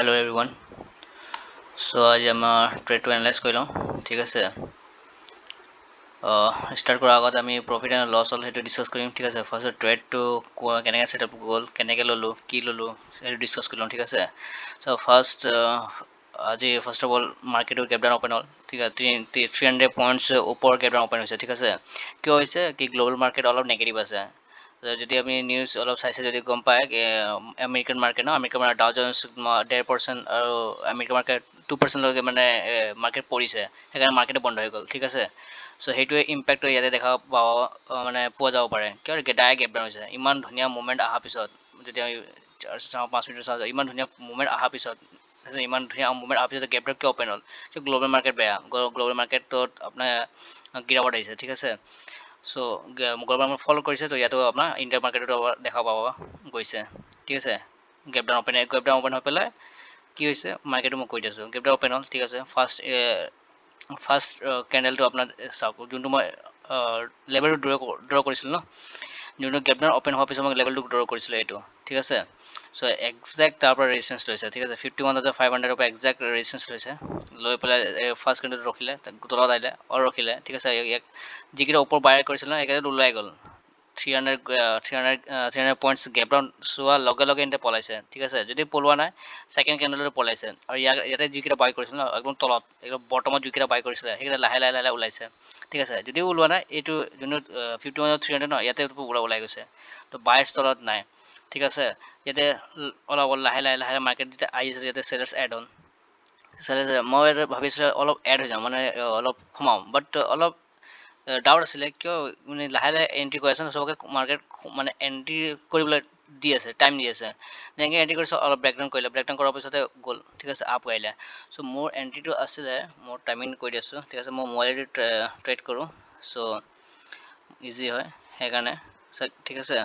hello everyone. So आज हम trade to analyse কৰি লওঁ ঠিক আছে ষ্টাৰ্ট কৰাৰ আগত আমি প্ৰফিট এণ্ড লছ হ'ল সেইটো ডিছকাছ কৰিম ঠিক আছে ফাৰ্ষ্ট ট্ৰেডটো কেনেকৈ ছেটআপ গ'ল কেনেকৈ ল'লোঁ কি ল'লোঁ সেইটো ডিছকাছ কৰি লওঁ ঠিক আছে চ' ফাৰ্ষ্ট আজি ফাৰ্ষ্ট অফ অল মাৰ্কেটৰ গেপ ডাউন অ'পেন হ'ল ঠিক আছে 300 পইণ্টছ ওপৰ গেপ ডাউন অ'পেন হৈছে ঠিক আছে কিয় হৈছে কি গ্ল'বেল মাৰ্কেট অলপ নেগেটিভ আছে যদি আমি নিউজ অলপ চাইছে যদি গম পায় আমেৰিকান মাৰ্কেট ন আমেৰিকান মাৰ্কেট ডাউ জ'ন্স 1.5% আৰু আমেৰিকান মাৰ্কেট 2%লৈকে মানে মাৰ্কেট পৰিছে সেইকাৰণে মাৰ্কেটে বন্ধ হৈ গ'ল ঠিক আছে চ' সেইটোৱে ইম্পেক্টটো ইয়াতে দেখা মানে পোৱা যাব পাৰে কিয় ডাইৰেক্ট গেপ ডাউন হৈছে ইমান ধুনীয়া মুভমেণ্ট অহাৰ পিছত যদি আমি 5 মিনিট চাওঁ ইমান ধুনীয়া মুভমেণ্ট অহাৰ পিছত ইমান ধুনীয়া মুভমেণ্ট অহাৰ পিছত গেপ ডাউন কিয় অ'পেন হ'ল গ্ল'বেল মাৰ্কেট বেয়া গ্ল'বেল মাৰ্কেটত আপোনাৰ গিৰাৱট আহিছে ঠিক আছে চ' গ্ল'বেল মাৰ্কেট ফ'ল কৰিছে তো ইয়াতো আপোনাৰ ইণ্ডিয়ান মাৰ্কেটতো দেখা পাব গৈছে ঠিক আছে গেপ ডাউন অ'পেন হৈ পেলাই কি হৈছে মাৰ্কেটটো মই কৈ দিছোঁ গেপ ডাউন অ'পেন হ'ল ঠিক আছে ফাৰ্ষ্ট কেণ্ডেলটো আপোনাৰ চাওক যোনটো মই লেভেলটো ড্ৰ কৰিছিলোঁ ন যোনটো গেপ ডাউন অ'পেন হোৱাৰ পিছত মই লেভেলটো ড্ৰ কৰিছিলোঁ এইটো ঠিক আছে চ' একজেক্ট তাৰ পৰা ৰেজিষ্টেঞ্চ লৈছে ঠিক আছে 51,500ৰ পৰা একজেক্ট ৰেজিষ্টেঞ্চ লৈছে লৈ পেলাই ফাৰ্ষ্ট কেণ্ডেলটো ৰখিলে তলত আহিলে আৰু ৰখিলে ঠিক আছে ইয়াক যিকেইটা ওপৰ বাই কৰিছিল ন সেইকেইটাত ওলাই গ'ল 300 পইণ্টছ গেপ ডাউন চোৱাৰ লগে লগে এতিয়া পলাইছে ঠিক আছে যদি পলোৱা নাই ছেকেণ্ড কেণ্ডেলটো পলাইছে আৰু ইয়াতে যিকেইটা বাই কৰিছিল ন একদম তলত একদম বৰ্তমান যিকেইটা বাই কৰিছিলে সেইকেইটা লাহে লাহে ওলাইছে ঠিক আছে যদিও ওলোৱা নাই এইটো যোনটো 51,300 ন ইয়াতে ওলাই গৈছে তো বাইৰ স্তৰত নাই ঠিক আছে ইয়াতে অলপ লাহে লাহে মাৰ্কেট যেতিয়া আহিছে ইয়াতে চেলাৰ্ছ এড অন মই ভাবিছিলোঁ অলপ এড হৈ যাম মানে অলপ সোমাম বাট অলপ ডাউট আছিলে কিয় মানে লাহে লাহে এণ্ট্ৰি কৰি আছে চবকে মাৰ্কেট মানে এণ্ট্ৰি কৰিবলৈ দি আছে টাইম দি আছে যেনেকৈ এণ্ট্ৰি কৰিছে অলপ ব্ৰেকডাউন কৰাৰ পিছতে গ'ল ঠিক আছে আপ আহিলে চ' মোৰ এণ্ট্ৰিটো আছিলে মোৰ টাইমিং কৈ দি আছোঁ ঠিক আছে মই মোবাইলেদি ট্ৰেড কৰোঁ চ' ইজি হয় সেইকাৰণে ঠিক আছে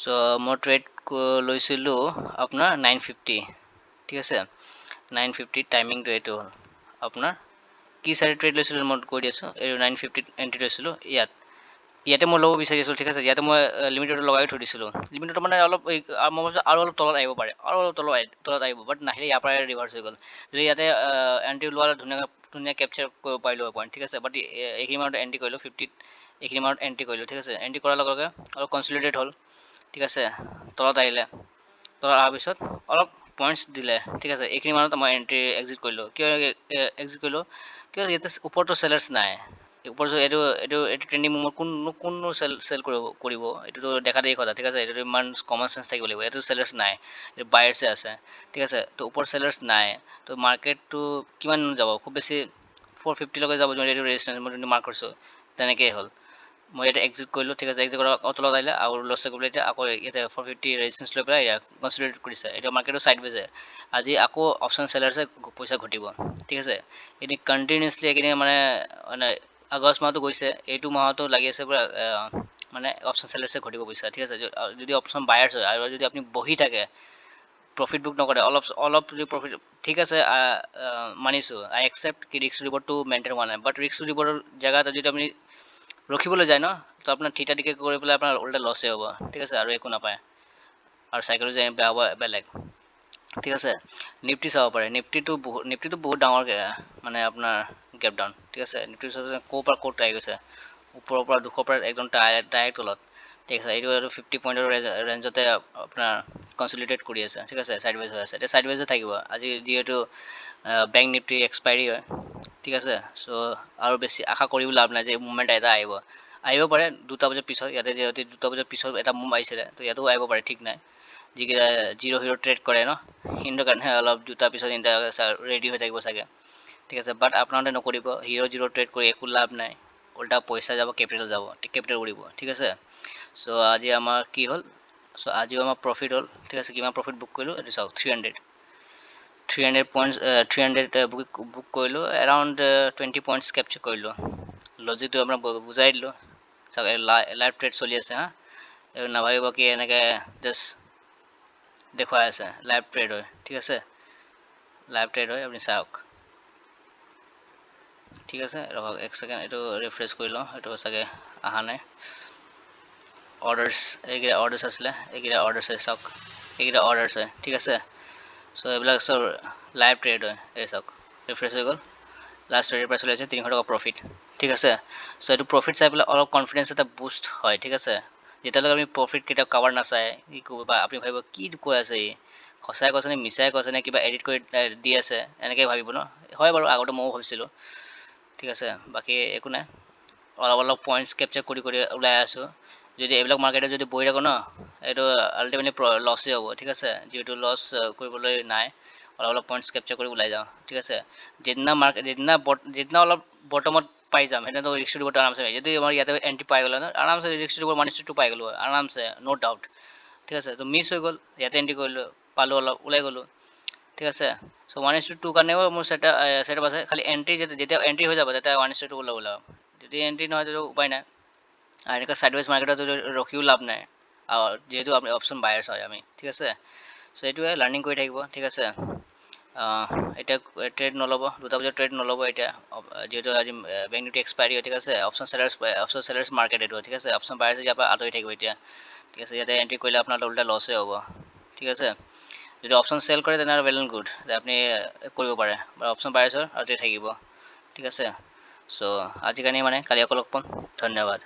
চ' মই ট্ৰেড লৈছিলোঁ আপোনাৰ 950 ঠিক আছে 950 টাইমিংটো এইটো হ'ল আপোনাৰ কি চাইড ট্ৰেড লৈছিলোঁ মই কৈ দি আছোঁ এই 950 এণ্ট্ৰি লৈছিলোঁ ইয়াতে মই ল'ব বিচাৰি আছিলোঁ ঠিক আছে ইয়াতে মই লিমিটটো লগাই থৈ দিছিলোঁ লিমিটটো মানে অলপ মই ভাবিছোঁ আৰু অলপ তলত আহিব পাৰে আৰু অলপ তলত আহিব বাট নাহিলে ইয়াৰ পৰাই ৰিভাৰ্চ হৈ গ'ল যদি ইয়াতে এণ্ট্ৰি লোৱা ধুনীয়া কেপচাৰ কৰিব পাৰিলোঁ পইণ্ট ঠিক আছে বাট এইখিনি মানত এণ্ট্ৰি কৰিলোঁ 50 এইখিনি মানত এণ্ট্ৰি কৰিলোঁ ঠিক আছে এণ্ট্ৰি কৰাৰ লগে লগে অলপ কনচলিডেট হ'ল ঠিক আছে তলত আহিলে তলত অহাৰ পিছত অলপ পইণ্টছ দিলে ঠিক আছে এইখিনি মানত মই এণ্ট্ৰি এক্সিট কৰিলোঁ কিয় এক্সিট কৰিলোঁ কিয় ইয়াতে ওপৰতো চেলাৰ্ছ নাই ওপৰ এইটো ট্ৰেণ্ডিং মুভমেণ্ট কোনো চেল কৰিব এইটোতো দেখা দেই কথা ঠিক আছে এইটো ইমান কমন চেঞ্চ থাকিব লাগিব এইটো চেলাৰ্ছ নাই এইটো বায়াৰ্ছে আছে ঠিক আছে তো ওপৰ চেলাৰ্ছ নাই তো মাৰ্কেটটো কিমান যাব খুব বেছি 450লৈকে যাব যোনটো এইটো ৰেজিষ্টেঞ্চ মই যোনটো মাৰ্ক কৰিছোঁ তেনেকেই হ'ল মই ইয়াতে এক্সিট কৰিলোঁ ঠিক আছে এক্সিট কৰা তলত আহিলে আৰু লছ কৰিবলৈ এতিয়া আকৌ ইয়াতে 450 ৰেজিষ্টেঞ্চ লৈ পেলাই কনচিডাৰ কৰিছে এতিয়া মাৰ্কেটটো ছাইড ৱেজে আজি আকৌ অপশ্যন চেলাৰ্ছে পইচা ঘটিব ঠিক আছে এতিয়া কণ্টিনিউছলি এইখিনি মানে আগষ্ট মাহটো গৈছে এইটো মাহতো লাগি আছে পূৰা মানে অপশ্যন চেলাৰ্ছে ঘটিব পইচা ঠিক আছে যদি অপশ্যন বায়াৰ্ছ হয় আৰু যদি আপুনি বহি থাকে প্ৰফিট বুক নকৰে অলপ যদি প্ৰফিট ঠিক আছে মানিছোঁ আই একচেপ্ট কি ৰিক্স ৰিপৰ্টটো মেইনটেইন হোৱা নাই বাট ৰিক্স ৰিপৰ্টৰ জেগাত যদি আপুনি ৰখিবলৈ যায় ন তো আপোনাৰ থিতা টিকে কৰি পেলাই আপোনাৰ উল্টা লছে হ'ব ঠিক আছে আৰু একো নাপায় আৰু চাইকলজি বেয়া হ'ব বেলেগ ঠিক আছে নিফটি চাব পাৰে নিফটিটো বহুত ডাঙৰ মানে আপোনাৰ গেপ ডাউন ঠিক আছে নিফটি ক'ৰ পৰা ক'ত আহি গৈছে ওপৰৰ পৰা 200 পৰা একদম ডাইৰেক্ট তলত ঠিক আছে এইটো 50 পইণ্টৰ ৰেঞ্জতে আপোনাৰ কনচলিডেট কৰি আছে ঠিক আছে ছাইডৱেজ হৈ আছে এতিয়া ছাইডৱেজে থাকিব আজি যিহেতু বেংক নিফটি এক্সপাইৰী হয় ঠিক আছে চ' আৰু বেছি আশা কৰিব লাভ নাই যে মুভমেণ্ট এটা আহিব পাৰে 2টা বজাৰ পিছত ইয়াতে যিহেতু 2টা বজাৰ পিছত এটা মুভ আহিছিলে তো ইয়াতো আহিব পাৰে ঠিক নাই যিকেইটা জিৰ' ট্ৰেড কৰে ন সিহঁতৰ কাৰণে অলপ 2টা পিছত ৰেডি হৈ থাকিব চাগে ঠিক আছে বাট আপোনালোকে নকৰিব জিৰ' ট্ৰেড কৰি একো লাভ নাই উল্টা পইচা যাব কেপিটেল উৰিব ঠিক আছে চ' আজি আমাৰ কি হ'ল চ' আজিও আমাৰ প্ৰফিট হ'ল ঠিক আছে কিমান প্ৰফিট বুক কৰিলোঁ এইটো চাওক 300 পইণ্টছ 300 বুক কৰিলোঁ এৰাউণ্ড 20 পইণ্টছ কেপচাৰ কৰিলোঁ লজিকটো আপোনাক বুজাই দিলোঁ চাওক লাইভ ট্ৰেড চলি আছে হা এইটো নাভাবিব কি এনেকৈ জাষ্ট দেখুৱাই আছে লাইভ ট্ৰেড হয় ঠিক আছে লাইভ ট্ৰেড হয় আপুনি চাওক ঠিক আছে ৰখক এক ছেকেণ্ড এইটো ৰিফ্ৰেছ কৰি লওঁ এইটো চাগে অহা নাই অৰ্ডাৰ্ছ এইকেইটা অৰ্ডাৰ্ছ আছিলে এইকেইটা অৰ্ডাৰ্ছ হয় চাওক এইকেইটা অৰ্ডাৰ্ছ হয় ঠিক আছে সো এইবিলাক সব লাইভ ট্ৰেড হয় এই চাওক ৰিফ্ৰেছ হৈ গ'ল লাষ্ট ট্ৰেডৰ পৰা চলি আছে 300 টকা প্ৰফিট ঠিক আছে সো এইটো প্ৰফিট চাই পেলাই অলপ কনফিডেন্স এটা বুষ্ট হয় ঠিক আছে যেতিয়ালৈকে আমি প্ৰফিট কেতিয়াও কাভাৰ নাচায় কি ক'ব বা আপুনি ভাবিব কি কৈ আছে ই সঁচাই কৈছে নে মিছাই কৈছে নে কিবা এডিট কৰি দি আছে এনেকৈ ভাবিব ন হয় বাৰু আগতে ময়ো ভাবিছিলোঁ ঠিক আছে বাকী একো নাই অলপ অলপ পইণ্টছ কেপচাৰ কৰি কৰি ওলাই আছোঁ যদি এইবিলাক মাৰ্কেটে যদি বহি থাকোঁ ন এইটো আল্টিমেটলি লছেই হ'ব ঠিক আছে যিহেতু লছ কৰিবলৈ নাই অলপ অলপ পইণ্টছ কেপচাৰ কৰি ওলাই যাওঁ ঠিক আছে যিদিনা অলপ বটমত পাই যাম সেইদিনাতো ৰিক্স দিব আৰামছে যদি আমাৰ ইয়াতে এণ্ট্ৰি পাই গ'লে ন আৰামছে ৰিক্স দিব মানিছটো পাই গ'লোঁ আৰামছে ন' ডাউট ঠিক আছে তো মিছ হৈ গ'ল ইয়াতে এণ্ট্ৰি কৰিলোঁ পালোঁ অলপ ওলাই গ'লোঁ ঠিক আছে চ' 1:2 কাৰণেও মোৰ ছেটআপ আছে খালি এণ্ট্ৰি যেতিয়া এণ্ট্ৰি হৈ যাব তেতিয়া 1:2 ওলাব যদি এণ্ট্ৰি নহয় তেতিয়া উপায় নাই আৰু এনেকুৱা ছাইডৱাইজ মাৰ্কেটত ৰখিও লাভ নাই যিহেতু আপুনি অপশ্যন বায়াৰ্ছ হয় আমি ঠিক আছে চ' এইটোৱে লাৰ্ণিং কৰি থাকিব ঠিক আছে এতিয়া ট্ৰেড নল'ব 2টা বজাত ট্ৰেড নল'ব এতিয়া যিহেতু আজি বেংক নিফটি এক্সপায়াৰী হয় ঠিক আছে অপশ্যন চেলাৰ্ছ মাৰ্কেট এইটো ঠিক আছে অপশ্যন বায়াৰ্ছ ইয়াৰ পৰা আঁতৰি থাকিব এতিয়া ঠিক আছে ইয়াতে এণ্ট্ৰি কৰিলে আপোনাৰ উল্টা লছে হ'ব ঠিক আছে যদি অপশ্যন চেল কৰে তেনেহ'লে ৱেল এণ্ড গুড আপুনি কৰিব পাৰে বা অপশ্যন বায়াৰ্ছৰ আঁতৰি থাকিব ঠিক আছে চ' আজিকালি মানে কালি আকৌ লগ পাম ধন্যবাদ